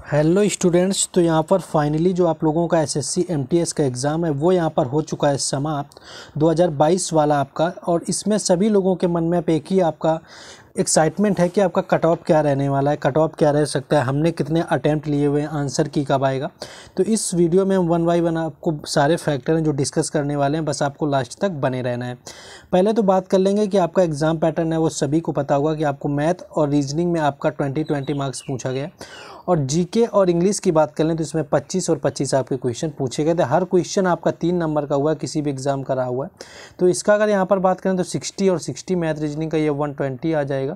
Hello students, तो यहाँ पर फाइनली जो आप लोगों का एसएससी एमटीएस का एग्ज़ाम है वो यहाँ पर हो चुका है समाप्त 2022 वाला आपका। और इसमें सभी लोगों के मन में अब एक ही आपका एक्साइटमेंट है कि आपका कट ऑफ क्या रहने वाला है, कट ऑफ क्या रह सकता है, हमने कितने अटैम्प्ट लिए हुए हैं, आंसर की कब आएगा। तो इस वीडियो में हम वन बाई वन आपको सारे फैक्टर हैं जो डिस्कस करने वाले हैं, बस आपको लास्ट तक बने रहना है। पहले तो बात कर लेंगे कि आपका एग्ज़ाम पैटर्न है वो सभी को पता होगा कि आपको मैथ और रीजनिंग में आपका 20 मार्क्स पूछा गया है। और जीके और इंग्लिश की बात कर लें तो इसमें 25 और 25 आपके क्वेश्चन पूछे गए थे। हर क्वेश्चन आपका 3 नंबर का हुआ है, किसी भी एग्जाम का रहा हुआ है। तो इसका अगर यहाँ पर बात करें तो 60 और 60 मैथ रीजनिंग का ये 120 आ जाएगा।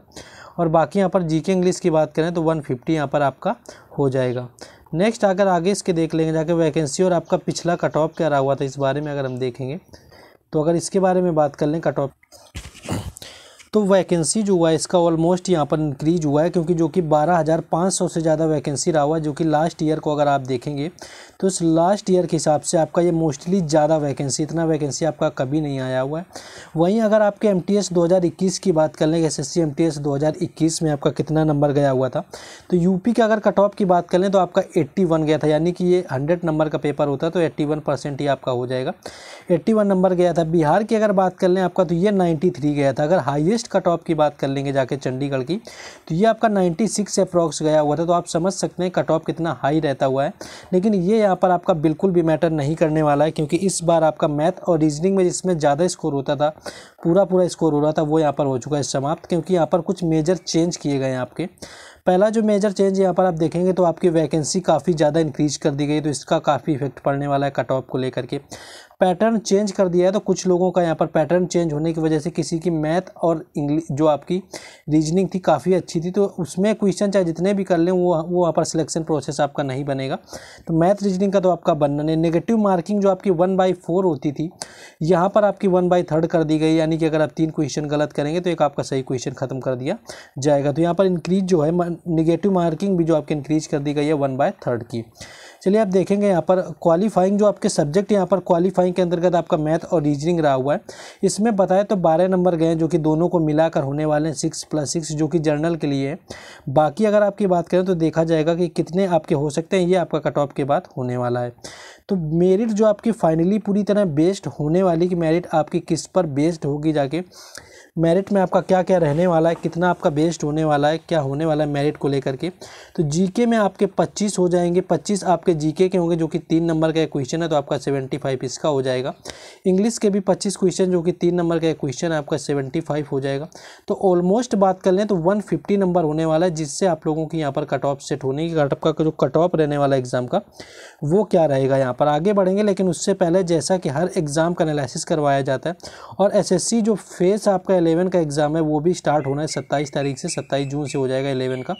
और बाकी यहाँ पर जीके इंग्लिश की बात करें तो 150 यहाँ पर आपका हो जाएगा। नेक्स्ट अगर आगे इसके देख लेंगे जाके वैकेंसी और आपका पिछला कट ऑफ क्या रहा हुआ था, इस बारे में अगर हम देखेंगे तो अगर इसके बारे में बात कर लें कट ऑफ, तो वैकेंसी जो हुआ है इसका ऑलमोस्ट यहाँ पर इंक्रीज हुआ है, क्योंकि जो कि 12,500 से ज़्यादा वैकेंसी रहा हुआ है। जो कि लास्ट ईयर को अगर आप देखेंगे तो इस लास्ट ईयर के हिसाब से आपका ये मोस्टली ज़्यादा वैकेंसी, इतना वैकेंसी आपका कभी नहीं आया हुआ है। वहीं अगर आपके एमटीएस 2021 की बात कर लें, एसएससी एमटीएस 2021 में आपका कितना नंबर गया हुआ था, तो यूपी के अगर कट ऑफ की बात कर लें तो आपका 81 गया था। यानी कि ये 100 नंबर का पेपर होता तो 81% ही आपका हो जाएगा, 81 नंबर गया था। बिहार की अगर बात कर लें आपका तो ये 93 गया था। अगर हाईएस्ट कट ऑफ की बात कर लेंगे जाके चंडीगढ़ की, तो ये आपका 96 अप्रॉक्स गया हुआ था। तो आप समझ सकते हैं कट ऑफ कितना हाई रहता हुआ है। लेकिन ये यहाँ पर आपका बिल्कुल भी मैटर नहीं करने वाला है, क्योंकि इस बार आपका मैथ और रीजनिंग में जिसमें ज़्यादा स्कोर होता था, पूरा स्कोर हो रहा था, वो यहाँ पर हो चुका है समाप्त। क्योंकि यहाँ पर कुछ मेजर चेंज किए गए हैं आपके। पहला जो मेजर चेंज यहाँ पर आप देखेंगे तो आपकी वैकेंसी काफ़ी ज़्यादा इंक्रीज कर दी गई, तो इसका काफ़ी इफेक्ट पड़ने वाला है कट ऑफ को लेकर के। पैटर्न चेंज कर दिया है, तो कुछ लोगों का यहाँ पर पैटर्न चेंज होने की वजह से किसी की मैथ और इंग्लिश जो आपकी रीजनिंग थी काफ़ी अच्छी थी, तो उसमें क्वेश्चन चाहे जितने भी कर लें वो वहाँ पर सिलेक्शन प्रोसेस आपका नहीं बनेगा। तो मैथ रीजनिंग का तो आपका बनना नहीं। नेगेटिव मार्किंग जो आपकी 1/4 होती थी, यहाँ पर आपकी 1/3 कर दी गई। यानी कि अगर आप 3 क्वेश्चन गलत करेंगे तो एक आपका सही क्वेश्चन खत्म कर दिया जाएगा। तो यहाँ पर इंक्रीज जो है नेगेटिव मार्किंग भी जो आपकी इंक्रीज कर दी गई है 1/3 की। चलिए आप देखेंगे यहाँ पर क्वालिफाइंग जो आपके सब्जेक्ट यहाँ पर क्वालिफाइंग के अंतर्गत आपका मैथ और रीजनिंग रहा हुआ है। इसमें बताया तो 12 नंबर गए, जो कि दोनों को मिलाकर होने वाले हैं 6+6, जो कि जर्नल के लिए है। बाकी अगर आपकी बात करें तो देखा जाएगा कि कितने आपके हो सकते हैं, ये आपका कट ऑफ के बाद होने वाला है। तो मेरिट जो आपकी फाइनली पूरी तरह बेस्ड होने वाली, कि मेरिट आपकी किस पर बेस्ड होगी, जाके मेरिट में आपका क्या क्या रहने वाला है, कितना आपका बेस्ड होने वाला है, क्या होने वाला है मेरिट को लेकर के। तो जीके में आपके 25 हो जाएंगे, 25 आपके जीके के होंगे, जो कि 3 नंबर का एक क्वेश्चन है, तो आपका 75 इसका हो जाएगा। इंग्लिश के भी 25 क्वेश्चन, जो कि 3 नंबर का एक क्वेश्चन है, आपका 75 हो जाएगा। तो ऑलमोस्ट बात कर लें तो 150 नंबर होने वाला है, जिससे आप लोगों की यहाँ पर कट ऑफ सेट होने की, कट ऑफ का जो कट ऑफ रहने वाला एग्जाम का वो क्या रहेगा। यहाँ पर आगे बढ़ेंगे, लेकिन उससे पहले जैसा कि हर एग्जाम का एनालिसिस करवाया जाता है, और एसएससी जो फेस आपका 11 का एग्जाम है वो भी स्टार्ट होना है 27 तारीख से, 27 जून से हो जाएगा 11 का।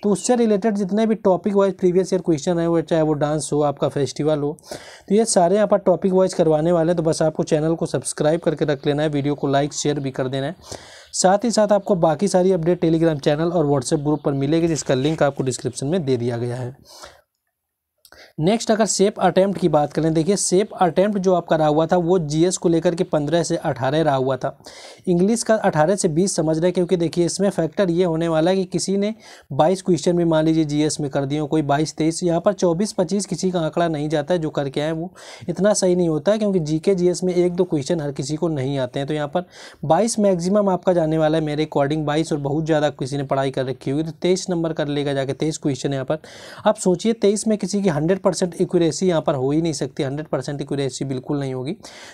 तो उससे रिलेटेड जितने भी topic wise previous year question है, वो चाहे वो डांस हो, आपका फेस्टिवल हो, तो ये सारे यहाँ पर टॉपिक वाइज करवाने वाले हैं। तो बस आपको चैनल को सब्सक्राइब करके रख लेना है, वीडियो को लाइक शेयर भी कर देना है। साथ ही साथ आपको बाकी सारी अपडेट टेलीग्राम चैनल और व्हाट्सएप ग्रुप पर मिलेगी, जिसका लिंक आपको डिस्क्रिप्शन में दे दिया गया है। नेक्स्ट अगर सेफ अटैम्प्ट की बात करें, देखिए सेफ अटैम्प्ट जो आपका रहा हुआ था वो जीएस को लेकर के 15 से 18 रहा हुआ था। इंग्लिश का 18 से 20 समझ रहे, क्योंकि देखिए इसमें फैक्टर ये होने वाला है कि किसी ने 22 क्वेश्चन भी मान लीजिए जीएस में कर दिए हो, कोई 22-23, यहाँ पर 24-25 किसी का आंकड़ा नहीं जाता है। जो करके आए वो इतना सही नहीं होता है, क्योंकि जीके जीएस में 1-2 क्वेश्चन हर किसी को नहीं आते हैं। तो यहाँ पर 22 मैक्सिमम आपका जाने वाला है मेरे अकॉर्डिंग, 22 और बहुत ज़्यादा किसी ने पढ़ाई कर रखी होगी तो 23 नंबर कर लेगा जाके, 23 क्वेश्चन यहाँ पर। आप सोचिए 23 में किसी की 100% एक्यूरेसी यहाँ पर हो ही नहीं सकती, 100% एक्यूरेसी बिल्कुल नहीं होगी।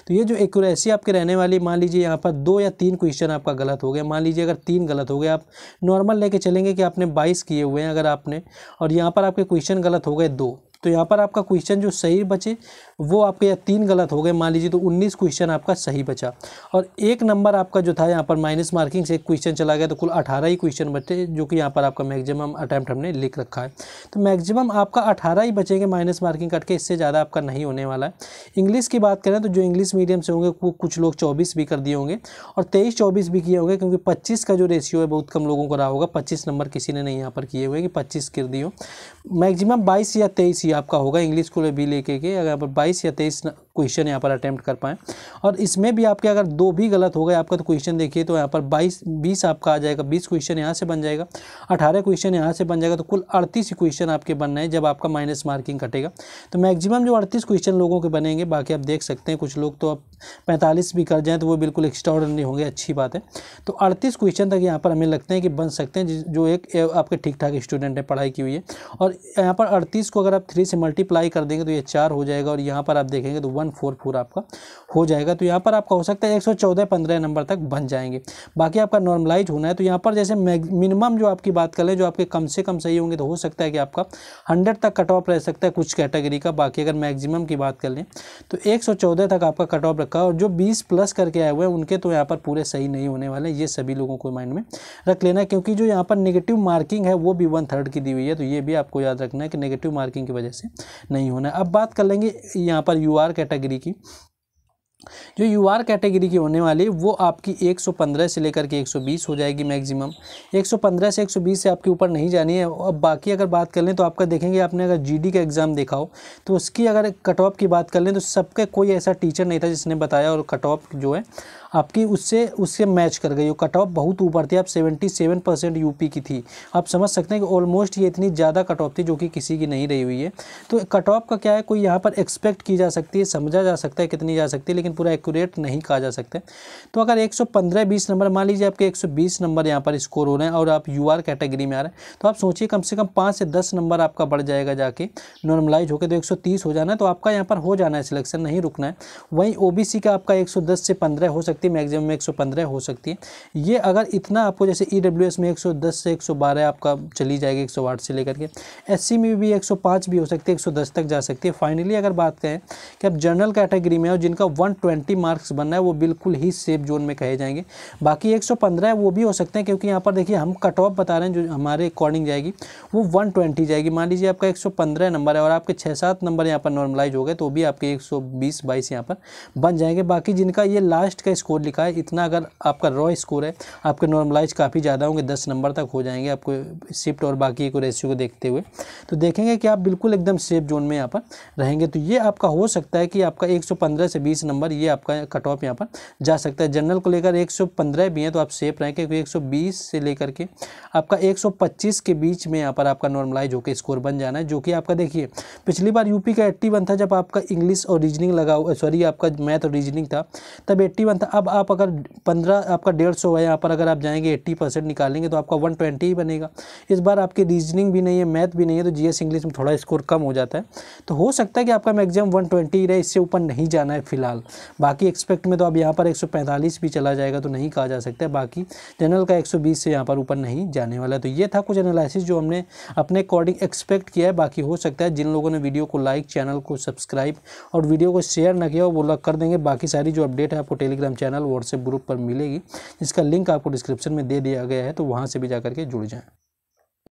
तो ये जो एक्यूरेसी आपके रहने वाली, मान लीजिए यहाँ पर 2 या 3 क्वेश्चन आपका गलत हो गया, मान लीजिए अगर 3 गलत हो गए, आप नॉर्मल लेके चलेंगे कि आपने 22 किए हुए हैं अगर आपने, और यहाँ पर आपके क्वेश्चन गलत हो गए 2, तो यहाँ पर आपका क्वेश्चन जो सही बचे वो आपके या 3 गलत हो गए मान लीजिए, तो 19 क्वेश्चन आपका सही बचा। और 1 नंबर आपका जो था यहाँ पर माइनस मार्किंग से 1 क्वेश्चन चला गया, तो कुल 18 ही क्वेश्चन बचे, जो कि यहाँ पर आपका मैक्सिमम अटैम्प्ट हमने लिख रखा है। तो मैक्सिमम आपका 18 ही बचेंगे माइनस मार्किंग कट के, इससे ज़्यादा आपका नहीं होने वाला है। इंग्लिश की बात करें तो जो इंग्लिश मीडियम से होंगे वो कुछ लोग 24 भी कर दिए होंगे, और 23-24 भी किए होंगे, क्योंकि 25 का जो रेशियो है बहुत कम लोगों को रहा होगा। 25 नंबर किसी ने नहीं यहाँ पर किए हुए कि 25 कर दिए हो। मैक्सिमम 22 या 23 ही आपका होगा इंग्लिश को भी लेके के। अगर 22 या 23 क्वेश्चन यहाँ पर अटैम्प्ट कर पाएँ। और इसमें भी आपके अगर 2 भी गलत हो गए आपका तो क्वेश्चन देखिए तो यहाँ पर 20 आपका आ जाएगा, 20 क्वेश्चन यहाँ से बन जाएगा, 18 क्वेश्चन यहाँ से बन जाएगा, तो कुल 38 क्वेश्चन आपके बनना है जब आपका माइनस मार्किंग कटेगा। तो मैक्सिमम जो 38 क्वेश्चन लोगों के बनेंगे, बाकी आप देख सकते हैं कुछ लोग तो अब 45 भी कर जाएँ तो वो बिल्कुल एक्स्ट्राऑर्डिनरी होंगे, अच्छी बात है। तो 38 क्वेश्चन तक यहाँ पर हमें लगते हैं कि बन सकते हैं जो एक आपके ठीक ठाक स्टूडेंट है, पढ़ाई की हुई है। और यहाँ पर 38 को अगर आप 3 से मल्टीप्लाई कर देंगे तो ये 4 हो जाएगा, और यहाँ पर आप देखेंगे तो 144 आपका हो जाएगा। तो यहाँ पर आपका हो सकता है 114-15 नंबर तक बन जाएंगे। बाकी आपका नॉर्मलाइज होना है, तो यहाँ पर जैसे मिनिमम जो आपकी बात कर लें, जो आपके कम से कम सही होंगे तो हो सकता है कि आपका 100 तक कट ऑफ रह सकता है कुछ कैटेगरी का। बाकी अगर मैक्सिमम की बात कर लें तो 114 तक आपका कट ऑफ रखा है, और जो 20 प्लस करके आए हुए हैं उनके तो यहाँ पर पूरे सही नहीं होने वाले, ये सभी लोगों को माइंड में रख लेना है। क्योंकि जो यहाँ पर नेगेटिव मार्किंग है वो भी 1/3 की दी हुई है, तो ये भी आपको याद रखना है कि नेगेटिव मार्किंग की वजह से नहीं होना है। अब बात कर लेंगे यहाँ पर यूआर कैटेगरी की। जो यूआर कैटेगरी की होने वाली वो आपकी 115 से लेकर के 120 हो जाएगी मैक्सिमम। 115 से 120 से आपके ऊपर नहीं जानी है। अब बाकी अगर बात कर लें तो आपका देखेंगे, आपने अगर जीडी का एग्ज़ाम देखा हो तो उसकी अगर कट ऑफ की बात कर लें तो सबके कोई ऐसा टीचर नहीं था जिसने बताया और कट ऑफ जो है आपकी उससे मैच कर गई। वो कट ऑफ बहुत ऊपर थी, आप 77% यूपी की थी। आप समझ सकते हैं कि ऑलमोस्ट ये इतनी ज़्यादा कट ऑफ थी जो कि किसी की नहीं रही हुई है। तो कट ऑफ का क्या है, कोई यहाँ पर एक्सपेक्ट की जा सकती है, समझा जा सकता है कितनी जा सकती है, लेकिन पूरा एक्यूरेट नहीं कहा जा सकता। तो अगर 115-20 नंबर मान लीजिए आपके 120 नंबर यहाँ पर स्कोर हो रहे हैं और आप यूआर कैटेगरी में आ रहे हैं, तो आप सोचिए कम से कम 5 से 10 नंबर आपका बढ़ जाएगा जाके नॉर्मलाइज होकर, तो 130 हो जाना है। तो आपका यहाँ पर हो जाना है सिलेक्शन, नहीं रुकना है। वहीं ओबीसी का आपका 110 से 15 हो सकती है, मैक्सिमम में 115 हो सकती है। ये अगर इतना आपको, जैसे ईडब्ल्यूएस में 110 से 112 आपका चली जाएगी, 108 से लेकर के। एससी में भी 105 भी हो सकती है, 110 तक जा सकती है। फाइनली अगर बात करें कि अब जनरल कैटेगरी में और जिनका 120 मार्क्स बनना है वो बिल्कुल ही सेफ जोन में कहे जाएंगे। बाकी 115 वो भी हो सकते हैं, क्योंकि यहाँ पर देखिए हम कट ऑफ बता रहे हैं जो हमारे अकॉर्डिंग जाएगी वो 120 जाएगी। मान लीजिए आपका 115 नंबर है और आपके 6-7 नंबर यहाँ पर नॉर्मलाइज हो गए तो भी आपके 120-22 यहाँ पर बन जाएंगे। बाकी जिनका ये लास्ट का स्कोर लिखा है इतना, अगर आपका रॉ स्कोर है, आपके नॉर्मलाइज काफ़ी ज़्यादा होंगे, 10 नंबर तक हो जाएंगे आपको शिफ्ट और बाकी को रेशियो को देखते हुए। तो देखेंगे कि आप बिल्कुल एकदम सेफ जोन में यहाँ पर रहेंगे। तो ये आपका हो सकता है कि आपका 115 से 20 नंबर ये आपका कट ऑफ यहाँ पर जा सकता है। जनरल को लेकर 115 भी है तो आप सेफ रहेंगे, क्योंकि 120 से लेकर के आपका 125 के बीच में यहाँ पर आपका नॉर्मलाइज होकर स्कोर बन जाना है। जो कि आपका देखिए पिछली बार यूपी का 81 था जब आपका इंग्लिश और रीजनिंग लगा, सॉरी आपका मैथ और रीजनिंग था तब 81 था। अब आप अगर 15 आपका 150 है यहाँ पर, अगर आप जाएंगे 80% निकालेंगे तो आपका 120 ही बनेगा। इस बार आपकी रीजनिंग भी नहीं है, मैथ भी नहीं है, तो जीएस इंग्लिश में थोड़ा स्कोर कम हो जाता है। तो हो सकता है कि आपका मैक्सिमम 120 रहे, इससे ऊपर नहीं जाना है फिलहाल। बाकी एक्सपेक्ट में तो अब यहाँ पर 145 भी चला जाएगा तो नहीं कहा जा सकता है। बाकी जनरल का 120 से यहाँ पर ऊपर नहीं जाने वाला। तो ये था कुछ एनालिसिस जो हमने अपने अकॉर्डिंग एक्सपेक्ट किया है। बाकी हो सकता है जिन लोगों ने वीडियो को लाइक, चैनल को सब्सक्राइब और वीडियो को शेयर ना किया वो लोग कर देंगे। बाकी सारी जो अपडेट है आपको टेलीग्राम चैनल, व्हाट्सएप ग्रुप पर मिलेगी, जिसका लिंक आपको डिस्क्रिप्शन में दे दिया गया है, तो वहाँ से भी जाकर के जुड़ जाएं।